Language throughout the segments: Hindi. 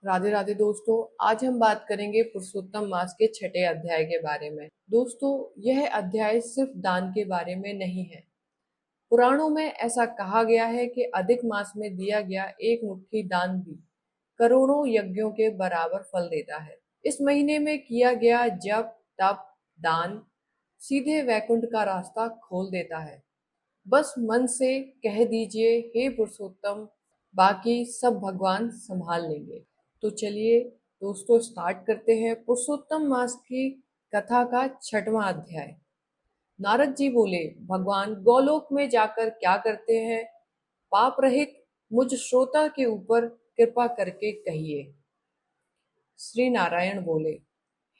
राधे राधे दोस्तों। आज हम बात करेंगे पुरुषोत्तम मास के छठे अध्याय के बारे में। दोस्तों, यह अध्याय सिर्फ दान के बारे में नहीं है। पुराणों में ऐसा कहा गया है कि अधिक मास में दिया गया एक मुट्ठी दान भी करोड़ों यज्ञों के बराबर फल देता है। इस महीने में किया गया जप तप दान सीधे वैकुंठ का रास्ता खोल देता है। बस मन से कह दीजिए, हे पुरुषोत्तम, बाकी सब भगवान संभाल लेंगे। तो चलिए दोस्तों, स्टार्ट करते हैं पुरुषोत्तम मास की कथा का छठवां अध्याय। नारद जी बोले, भगवान गोलोक में जाकर क्या करते हैं? पाप रहित मुझ श्रोता के ऊपर कृपा करके कहिए। श्री नारायण बोले,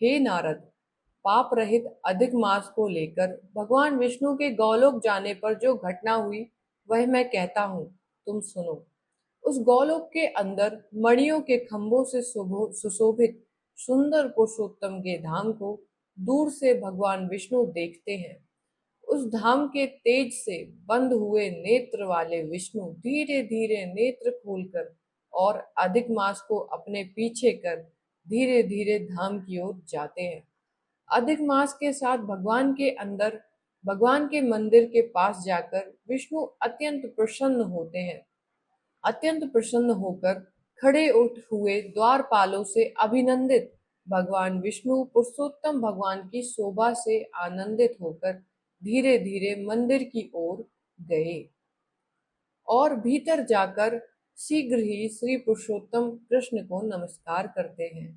हे नारद, पाप रहित अधिक मास को लेकर भगवान विष्णु के गोलोक जाने पर जो घटना हुई वह मैं कहता हूँ, तुम सुनो। उस गोलोक के अंदर मणियों के खंभों से सुशोभित सुंदर पुरुषोत्तम के धाम को दूर से भगवान विष्णु देखते हैं। उस धाम के तेज से बंद हुए नेत्र वाले विष्णु धीरे धीरे नेत्र खोलकर और अधिक मास को अपने पीछे कर धीरे धीरे धाम की ओर जाते हैं। अधिक मास के साथ भगवान के अंदर भगवान के मंदिर के पास जाकर विष्णु अत्यंत प्रसन्न होते हैं। अत्यंत प्रसन्न होकर खड़े उठ हुए द्वारपालों से अभिनंदित भगवान विष्णु पुरुषोत्तम भगवान की शोभा से आनंदित होकर धीरे धीरे मंदिर की ओर गए और भीतर जाकर शीघ्र ही श्री पुरुषोत्तम कृष्ण को नमस्कार करते हैं।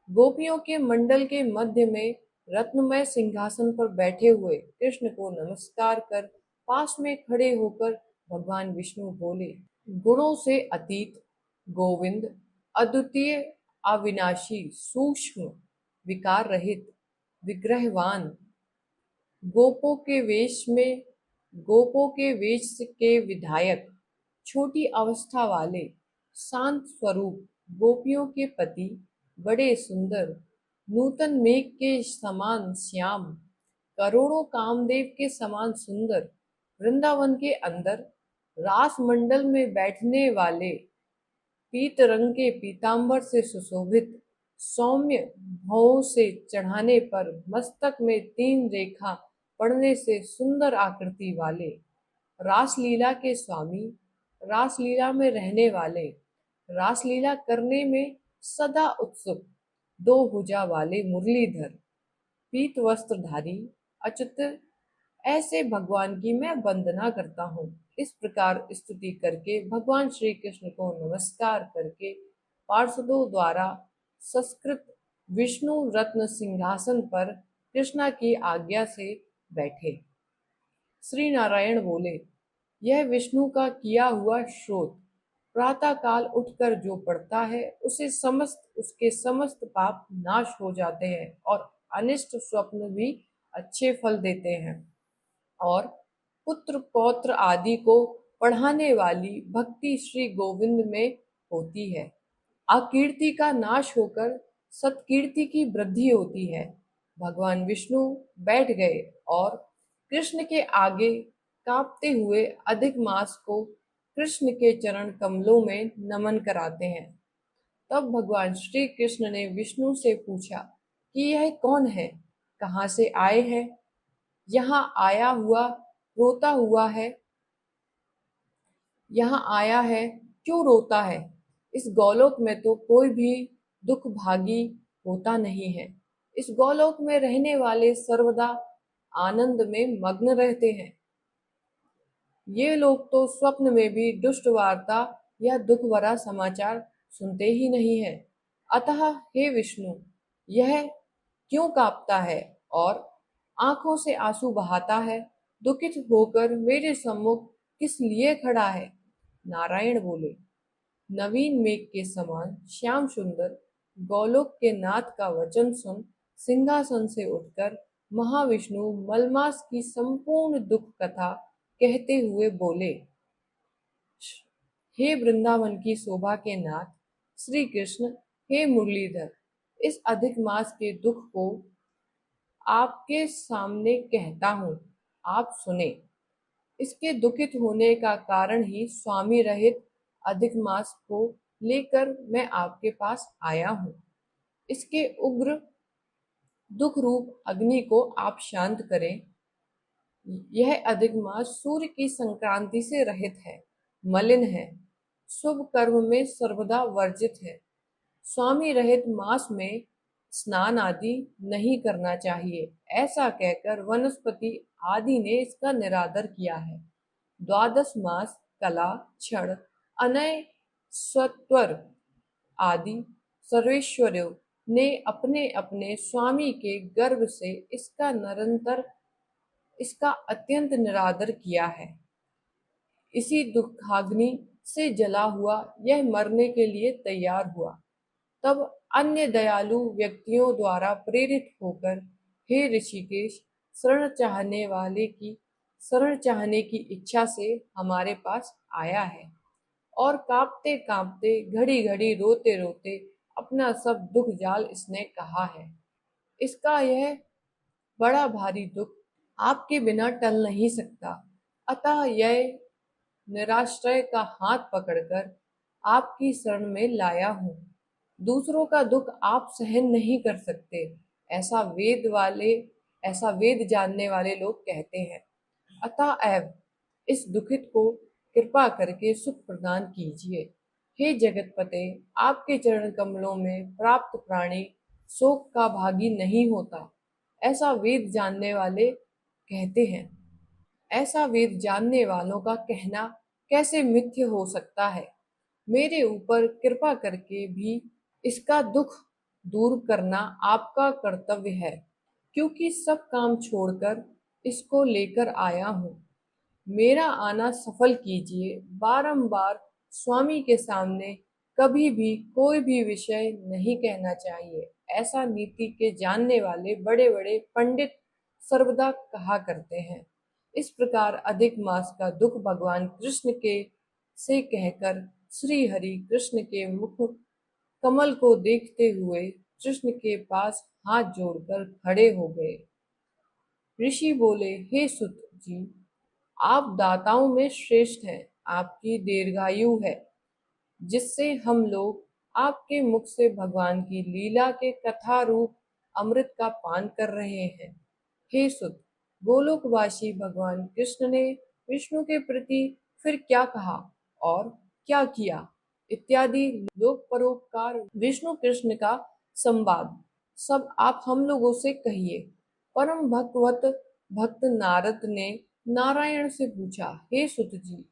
गोपियों के मंडल के मध्य में रत्नमय सिंहासन पर बैठे हुए कृष्ण को नमस्कार कर पास में खड़े होकर भगवान विष्णु बोले, गुणों से अतीत, गोविंद, अद्वितीय, अविनाशी, सूक्ष्म, विकार रहित, विग्रहवान, गोपों के वेश में गोपों के वेश के विधायक, छोटी अवस्था वाले, शांत स्वरूप, गोपियों के पति, बड़े सुंदर, नूतन मेघ के समान श्याम, करोड़ों कामदेव के समान सुंदर, वृंदावन के अंदर रास मंडल में बैठने वाले, पीत रंग के पीतांबर से सुशोभित, सौम्य भौं से चढ़ाने पर मस्तक में 3 रेखा पड़ने से सुंदर आकृति वाले, रासलीला के स्वामी, रासलीला में रहने वाले, रासलीला करने में सदा उत्सुक, 2 भुजा वाले मुरलीधर, पीत वस्त्रधारी, अच्युत, ऐसे भगवान की मैं वंदना करता हूँ। इस प्रकार स्तुति करके भगवान श्री कृष्ण को नमस्कार करके पार्षदों द्वारा संस्कृत विष्णु रत्न सिंहासन पर कृष्णा की आज्ञा से बैठे। श्री नारायण बोले, यह विष्णु का किया हुआ श्रोत प्रातः काल उठकर जो पढ़ता है उसके समस्त पाप नाश हो जाते हैं और अनिष्ट स्वप्न भी अच्छे फल देते हैं और पुत्र पौत्र आदि को पढ़ाने वाली भक्ति श्री गोविंद में होती है। अकीर्ति का नाश होकर सत्कीर्ति की वृद्धि होती है। भगवान विष्णु बैठ गए और कृष्ण के आगे कांपते हुए अधिक मास को कृष्ण के चरण कमलों में नमन कराते हैं। तब भगवान श्री कृष्ण ने विष्णु से पूछा कि यह कौन है, कहाँ से आए हैं, यहाँ आया हुआ रोता हुआ है, यहाँ आया है क्यों रोता है? इस गोलोक में तो कोई भी दुख भागी होता नहीं है। इस गोलोक में रहने वाले सर्वदा आनंद में मग्न रहते हैं। ये लोग तो स्वप्न में भी दुष्ट वार्ता या दुख भरा समाचार सुनते ही नहीं है। अतः हे विष्णु, यह क्यों कांपता है और आंखों से आंसू बहाता है? दुखित होकर मेरे सम्मुख किस लिए खड़ा है? नारायण बोले, नवीन मेघ के समान श्याम सुंदर गोलोक के नाथ का वचन सुन सिंहासन से उठकर महाविष्णु मलमास की संपूर्ण दुख कथा कहते हुए बोले, हे वृंदावन की शोभा के नाथ श्री कृष्ण, हे मुरलीधर, इस अधिक मास के दुख को आपके सामने कहता हूँ, आप सुने। इसके दुखित होने का कारण ही स्वामी रहित अधिक मास को लेकर मैं आपके पास आया हूँ। इसके उग्र दुख रूप अग्नि को आप शांत करें। यह अधिक मास सूर्य की संक्रांति से रहित है, मलिन है, शुभ कर्म में सर्वदा वर्जित है। स्वामी रहित मास में स्नान आदि नहीं करना चाहिए। ऐसा कहकर वनस्पति आदि ने इसका निरादर किया है। द्वादश मास कला, क्षण, अनय, सत्वर आदि सर्वेश्वरों ने अपने अपने स्वामी के गर्भ से इसका अत्यंत निरादर किया है। इसी दुखाग्नि से जला हुआ यह मरने के लिए तैयार हुआ। तब अन्य दयालु व्यक्तियों द्वारा प्रेरित होकर हे ऋषिकेश, शरण चाहने की इच्छा से हमारे पास आया है और कांपते कांपते, घड़ी घड़ी रोते रोते अपना सब दुख जाल इसने कहा है। इसका यह बड़ा भारी दुख आपके बिना टल नहीं सकता। अतः यह निराश्रय का हाथ पकड़कर आपकी शरण में लाया हूँ। दूसरों का दुख आप सहन नहीं कर सकते, ऐसा वेद जानने वाले लोग कहते हैं। अतएव इस दुखित को कृपा करके सुख प्रदान कीजिए। हे जगतपते, आपके चरण कमलों में प्राप्त प्राणी शोक का भागी नहीं होता, ऐसा वेद जानने वाले कहते हैं। ऐसा वेद जानने वालों का कहना कैसे मिथ्य हो सकता है। मेरे ऊपर कृपा करके भी इसका दुख दूर करना आपका कर्तव्य है, क्योंकि सब काम छोड़कर इसको लेकर आया हूँ। मेरा आना सफल कीजिए। बारंबार स्वामी के सामने कभी भी कोई भी विषय नहीं कहना चाहिए, ऐसा नीति के जानने वाले बड़े बड़े पंडित सर्वदा कहा करते हैं। इस प्रकार अधिक मास का दुख भगवान कृष्ण के से कहकर श्री हरि कृष्ण के मुख कमल को देखते हुए कृष्ण के पास हाथ जोड़कर खड़े हो गए। ऋषि बोले, हे सुत जी, आप दाताओं में श्रेष्ठ हैं। आपकी दीर्घायु है, जिससे हम लोग आपके मुख से भगवान की लीला के कथा रूप अमृत का पान कर रहे हैं। हे सुत, गोलोकवासी भगवान कृष्ण ने विष्णु के प्रति फिर क्या कहा और क्या किया इत्यादि लोक परोपकार विष्णु कृष्ण का संवाद सब आप हम लोगों से कहिए। परम भक्त नारद ने नारायण से पूछा, हे सुत जी,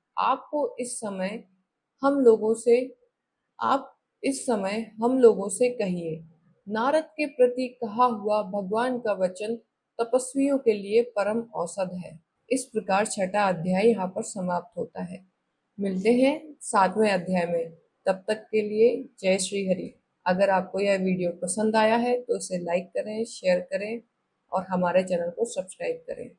हम लोगों से आप इस समय हम लोगों से कहिए। नारद के प्रति कहा हुआ भगवान का वचन तपस्वियों के लिए परम औषध है। इस प्रकार छठा अध्याय यहाँ पर समाप्त होता है। मिलते हैं 7वें अध्याय में। तब तक के लिए जय श्री हरि। अगर आपको यह वीडियो पसंद आया है तो इसे लाइक करें, शेयर करें और हमारे चैनल को सब्सक्राइब करें।